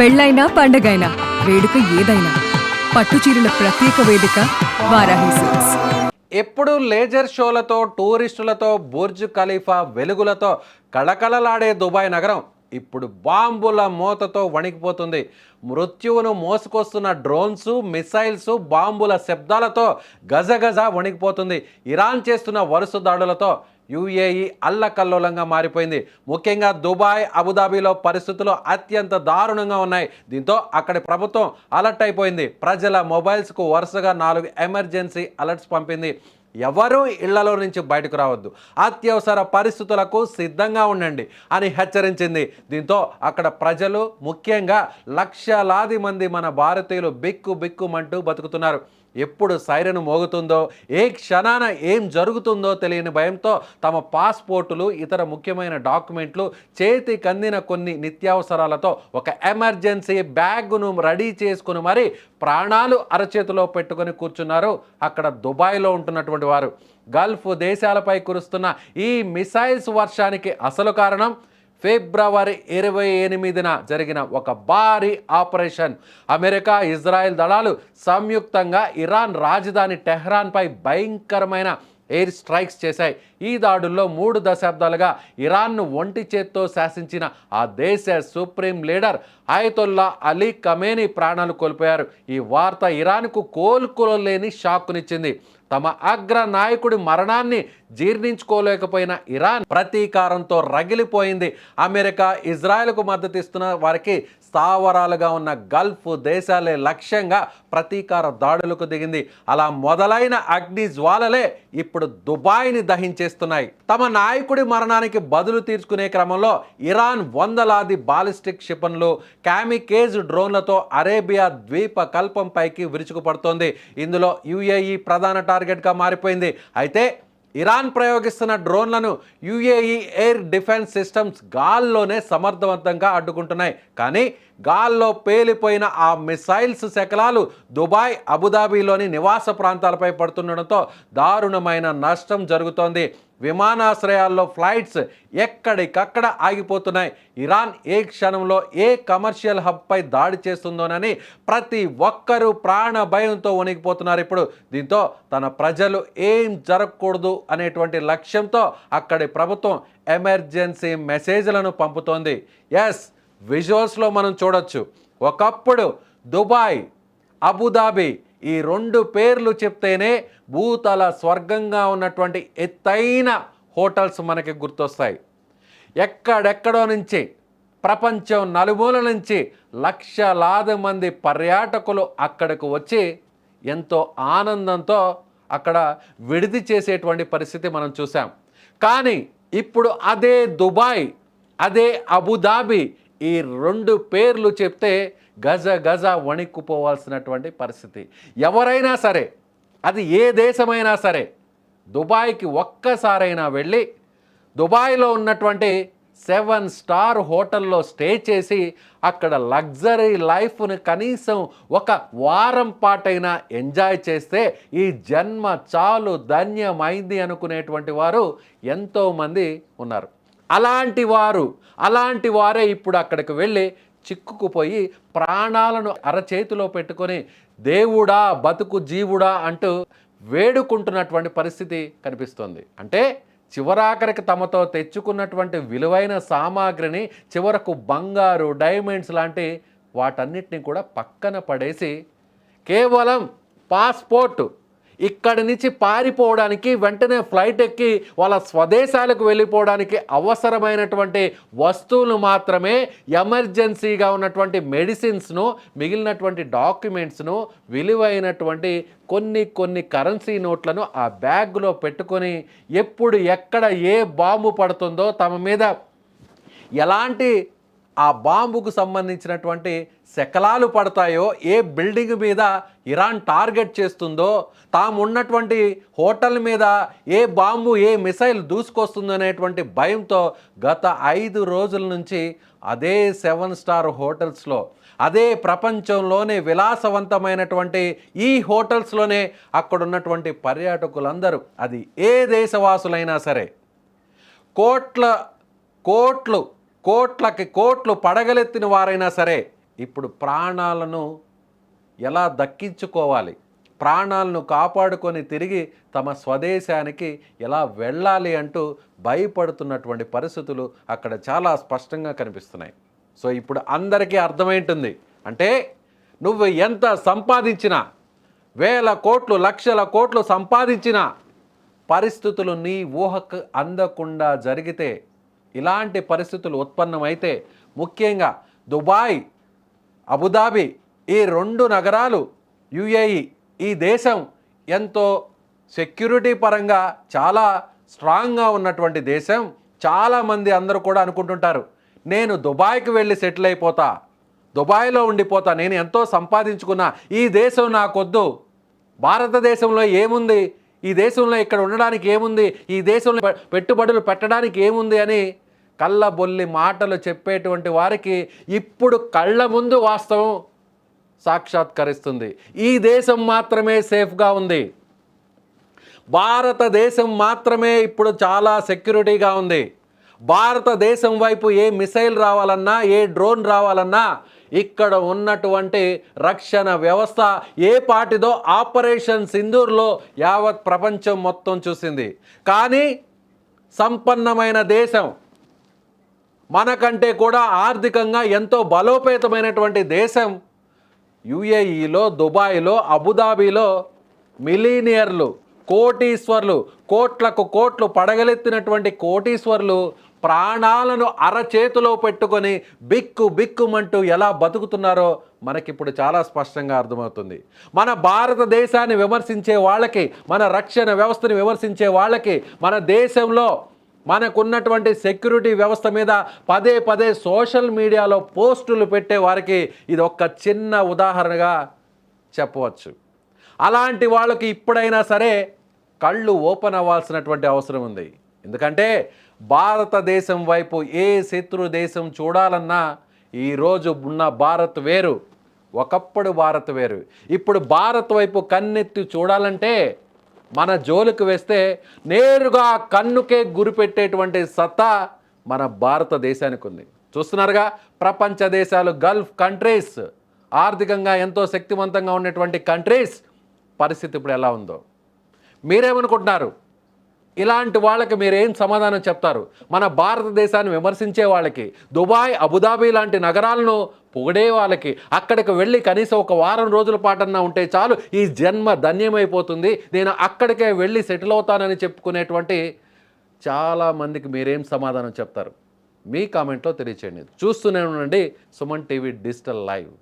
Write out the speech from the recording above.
పెళ్ళైనా పండగైనా వేడుక ఏదైనా పట్టుచీరల ప్రత్యేక వేదిక వారాహి సిల్క్స్. ఎప్పుడు లేజర్ షోలతో టూరిస్టులతో బుర్జ్ ఖలీఫా వెలుగులతో కళకళలాడే దుబాయ్ నగరం ఇప్పుడు బాంబుల మోతతో వణికిపోతుంది. మృత్యువును మోసుకొస్తున్న డ్రోన్స్, మిసైల్స్, బాంబుల శబ్దాలతో గజగజ వణికిపోతుంది. ఇరాన్ చేస్తున్న వరుస దాడులతో యుఏఈ అల్లకల్లోలంగా మారిపోయింది. ముఖ్యంగా దుబాయ్, అబుదాబిలో పరిస్థితులు అత్యంత దారుణంగా ఉన్నాయి. దీంతో అక్కడి ప్రభుత్వం అలర్ట్ అయిపోయింది. ప్రజల మొబైల్స్కు వరుసగా 4 ఎమర్జెన్సీ అలర్ట్స్ పంపింది. ఎవరూ ఇళ్లలో నుంచి బయటకు రావద్దు, అత్యవసర పరిస్థితులకు సిద్ధంగా ఉండండి అని హెచ్చరించింది. దీంతో అక్కడ ప్రజలు, ముఖ్యంగా లక్షలాది మంది మన భారతీయులు బిక్కుమంటూ బతుకుతున్నారు. ఎప్పుడు సైరన్ మోగుతుందో, ఏ క్షణాన ఏం జరుగుతుందో తెలియని భయంతో తమ పాస్పోర్టులు, ఇతర ముఖ్యమైన డాక్యుమెంట్లు, చేతికి అందిన కొన్ని నిత్యావసరాలతో ఒక ఎమర్జెన్సీ బ్యాగ్ను రెడీ చేసుకుని మరీ ప్రాణాలు అరచేతిలో పెట్టుకొని కూర్చున్నారు అక్కడ దుబాయ్లో ఉంటున్నటువంటి వారు. గల్ఫ్ దేశాలపై కురుస్తున్న ఈ మిసైల్స్ వర్షానికి అసలు కారణం ఫిబ్రవరి 28న జరిగిన ఒక భారీ ఆపరేషన్. అమెరికా, ఇజ్రాయెల్ దళాలు సంయుక్తంగా ఇరాన్ రాజధాని టెహ్రాన్పై భయంకరమైన ఎయిర్ స్ట్రైక్స్ చేశాయి. ఈ దాడుల్లో 3 దశాబ్దాలుగా ఇరాన్ను ఒంటి చేత్తో శాసించిన ఆ దేశ supreme leader Ayatollah Ali Khamenei ప్రాణాలు కోల్పోయారు. ఈ వార్త ఇరాన్కు కోలుకోలేని షాక్నిచ్చింది. తమ అగ్ర నాయకుడి మరణాన్ని జీర్ణించుకోలేకపోయిన ఇరాన్ ప్రతీకారంతో రగిలిపోయింది. అమెరికా, ఇజ్రాయెల్కు మద్దతు ఇస్తున్న వారికి స్థావరాలుగా ఉన్న గల్ఫ్ దేశాలే లక్ష్యంగా ప్రతీకార దాడులకు దిగింది. అలా మొదలైన అగ్ని జ్వాలలే ఇప్పుడు దుబాయ్ని దహించేస్తున్నాయి. తమ నాయకుడి మరణానికి బదులు తీర్చుకునే క్రమంలో ఇరాన్ వందలాది బాలిస్టిక్ క్షిపణులు, కామికేజ్ డ్రోన్లతో అరేబియా ద్వీప కల్పంపైకి విరుచుకుపడుతోంది. ఇందులో యుఏఈ ప్రధాన టార్గెట్గా మారిపోయింది. అయితే ఇరాన్ ప్రయోగిస్తున్న డ్రోన్లను యుఏఈ ఎయిర్ డిఫెన్స్ సిస్టమ్స్ గాల్లోనే సమర్థవంతంగా అడ్డుకుంటున్నాయి. కానీ గాల్లో పేలిపోయిన ఆ మిసైల్స్ శకలాలు దుబాయ్, అబుదాబిలోని నివాస ప్రాంతాలపై పడుతుండడంతో దారుణమైన నష్టం జరుగుతోంది. విమానాశ్రయాల్లో ఫ్లైట్స్ ఎక్కడికక్కడ ఆగిపోతున్నాయి. ఇరాన్ ఏ క్షణంలో ఏ కమర్షియల్ హబ్పై దాడి చేస్తుందోనని ప్రతి ఒక్కరూ ప్రాణ భయంతో వణికిపోతున్నారు ఇప్పుడు. దీంతో తన ప్రజలు ఏం జరగకూడదు అనేటువంటి లక్ష్యంతో అక్కడి ప్రభుత్వం ఎమర్జెన్సీ మెసేజ్లను పంపుతోంది. ఎస్, విజువల్స్లో మనం చూడొచ్చు. ఒకప్పుడు దుబాయ్, అబుదాబి ఈ 2 పేర్లు చెప్తేనే భూతల స్వర్గంగా ఉన్నటువంటి ఎత్తైన హోటల్స్ మనకి గుర్తొస్తాయి. ఎక్కడెక్కడో నుంచి, ప్రపంచం నలుమూల నుంచి లక్షలాది మంది పర్యాటకులు అక్కడికి వచ్చి ఎంతో ఆనందంతో అక్కడ విడిది చేసేటువంటి పరిస్థితి మనం చూసాం. కానీ ఇప్పుడు అదే దుబాయ్, అదే అబుదాబి ఈ 2 పేర్లు చెప్తే గజ వణిక్కుపోవాల్సినటువంటి పరిస్థితి. ఎవరైనా సరే, అది ఏ దేశమైనా సరే, దుబాయ్కి ఒక్కసారైనా వెళ్ళి దుబాయ్లో ఉన్నటువంటి 7 స్టార్ హోటల్లో స్టే చేసి అక్కడ లగ్జరీ లైఫ్ను కనీసం ఒక వారం పాటైనా ఎంజాయ్ చేస్తే ఈ జన్మ చాలు ధన్యమైంది అనుకునేటువంటి వారు ఎంతోమంది ఉన్నారు. అలాంటి వారే ఇప్పుడు అక్కడికి వెళ్ళి చిక్కుకుపోయి ప్రాణాలను అరచేతిలో పెట్టుకొని దేవుడా, బతుకు జీవుడా అంటూ వేడుకుంటున్నటువంటి పరిస్థితి కనిపిస్తుంది. అంటే చివరాఖరికి తమతో తెచ్చుకున్నటువంటి విలువైన సామాగ్రిని, చివరకు బంగారు, డైమండ్స్ లాంటి వాటన్నిటిని కూడా పక్కన పడేసి కేవలం పాస్పోర్ట్ ఇక్కడి నుంచి పారిపోవడానికి, వెంటనే ఫ్లైట్ ఎక్కి వాళ్ళ స్వదేశాలకు వెళ్ళిపోవడానికి అవసరమైనటువంటి వస్తువులు మాత్రమే, ఎమర్జెన్సీగా ఉన్నటువంటి మెడిసిన్స్ను, మిగిలినటువంటి డాక్యుమెంట్స్ను, విలువైనటువంటి కొన్ని కరెన్సీ నోట్లను ఆ బ్యాగ్లో పెట్టుకొని ఎప్పుడు ఎక్కడ ఏ బాంబు పడుతుందో, తమ మీద ఎలాంటి ఆ బాంబుకు సంబంధించినటువంటి శకలాలు పడతాయో, ఏ బిల్డింగ్ మీద ఇరాన్ టార్గెట్ చేస్తుందో, తాము ఉన్నటువంటి హోటల్ మీద ఏ బాంబు, ఏ మిసైల్ దూసుకొస్తుందో అనేటువంటి భయంతో గత 5 రోజుల నుంచి అదే 7 స్టార్ హోటల్స్లో, అదే ప్రపంచంలోనే విలాసవంతమైనటువంటి ఈ హోటల్స్లోనే అక్కడున్నటువంటి పర్యాటకులందరూ, అది ఏ దేశవాసులైనా సరే, కోట్లకి కోట్లు పడగలెత్తిన వారైనా సరే ఇప్పుడు ప్రాణాలను ఎలా దక్కించుకోవాలి, ప్రాణాలను కాపాడుకొని తిరిగి తమ స్వదేశానికి ఎలా వెళ్ళాలి అంటూ భయపడుతున్నటువంటి పరిస్థితులు అక్కడ చాలా స్పష్టంగా కనిపిస్తున్నాయి. సో ఇప్పుడు అందరికీ అర్థమైంటుంది, అంటే నువ్వు ఎంత సంపాదించినా, వేల కోట్లు లక్షల కోట్లు సంపాదించిన పరిస్థితులు నీ ఊహకు అందకుండా జరిగితే, ఇలాంటి పరిస్థితులు ఉత్పన్నమైతే, ముఖ్యంగా దుబాయ్, అబుదాబి ఈ 2 నగరాలు, యుఏఈ ఈ దేశం ఎంతో సెక్యూరిటీ పరంగా చాలా స్ట్రాంగ్గా ఉన్నటువంటి దేశం. చాలామంది అందరూ కూడా అనుకుంటుంటారు, నేను దుబాయ్కి వెళ్ళి సెటిల్ అయిపోతా, దుబాయ్లో ఉండిపోతా, నేను ఎంతో సంపాదించుకున్నా, ఈ దేశం నాకొద్దు, భారతదేశంలో ఏముంది, ఈ దేశంలో ఇక్కడ ఉండడానికి ఏముంది, ఈ దేశంలో పెట్టుబడులు పెట్టడానికి ఏముంది అని కళ్ళబొల్లి మాటలు చెప్పేటువంటి వారికి ఇప్పుడు కళ్ళ ముందు వాస్తవం సాక్షాత్కరిస్తుంది. ఈ దేశం మాత్రమే సేఫ్గా ఉంది, భారతదేశం మాత్రమే ఇప్పుడు చాలా సెక్యూరిటీగా ఉంది. భారతదేశం వైపు ఏ మిసైల్ రావాలన్నా, ఏ డ్రోన్ రావాలన్నా ఇక్కడ ఉన్నటువంటి రక్షణ వ్యవస్థ ఏ పాటిదో ఆపరేషన్ సింధూర్లో యావత్ ప్రపంచం మొత్తం చూసింది. కానీ సంపన్నమైన దేశం, మనకంటే కూడా ఆర్థికంగా ఎంతో బలోపేతమైనటువంటి దేశం యుఏఈలో, దుబాయ్లో, అబుదాబిలో మిలీనియర్లు, కోటీశ్వర్లు, కోట్లకు కోట్లు పడగలెత్తినటువంటి కోటీశ్వర్లు ప్రాణాలను అరచేతిలో పెట్టుకొని బిక్కుమంటూ ఎలా బతుకుతున్నారో మనకిప్పుడు చాలా స్పష్టంగా అర్థమవుతుంది. మన భారతదేశాన్ని విమర్శించే వాళ్ళకి, మన రక్షణ వ్యవస్థని విమర్శించే వాళ్ళకి, మన దేశంలో మనకున్నటువంటి సెక్యూరిటీ వ్యవస్థ మీద పదే సోషల్ మీడియాలో పోస్టులు పెట్టే వారికి ఇది ఒక చిన్న ఉదాహరణగా చెప్పవచ్చు. అలాంటి వాళ్ళకి ఇప్పుడైనా సరే కళ్ళు ఓపెన్ అవ్వాల్సినటువంటి అవసరం ఉంది. ఎందుకంటే భారతదేశం వైపు ఏ శత్రు దేశం చూడాలన్నా ఈరోజు ఉన్న భారత్ వేరు, ఒకప్పుడు భారత్ వేరు. ఇప్పుడు భారత్ వైపు కన్నెత్తి చూడాలంటే మన జోలికి వేస్తే నేరుగా కన్నుకే గురిపెట్టేటువంటి సత్తా మన భారతదేశానికి ఉంది. చూస్తున్నారుగా, ప్రపంచ దేశాలు, గల్ఫ్ కంట్రీస్, ఆర్థికంగా ఎంతో శక్తివంతంగా ఉన్నటువంటి కంట్రీస్ పరిస్థితి ఇప్పుడు ఎలా ఉందో మీరేమనుకుంటున్నారు? ఇలాంటి వాళ్ళకి మీరేం సమాధానం చెప్తారు? మన భారతదేశాన్ని విమర్శించే వాళ్ళకి, దుబాయ్, అబుదాబి లాంటి నగరాలను పొగిడే వాళ్ళకి, అక్కడికి వెళ్ళి కనీసం ఒక వారం రోజుల పాటన్నా ఉంటే చాలు, ఈ జన్మ ధన్యమైపోతుంది, నేను అక్కడికే వెళ్ళి సెటిల్ అవుతానని చెప్పుకునేటువంటి చాలామందికి మీరేం సమాధానం చెప్తారు? మీ కామెంట్లో తెలియచేయండి. చూస్తూనే ఉండండి సుమన్ టీవీ డిజిటల్ లైవ్.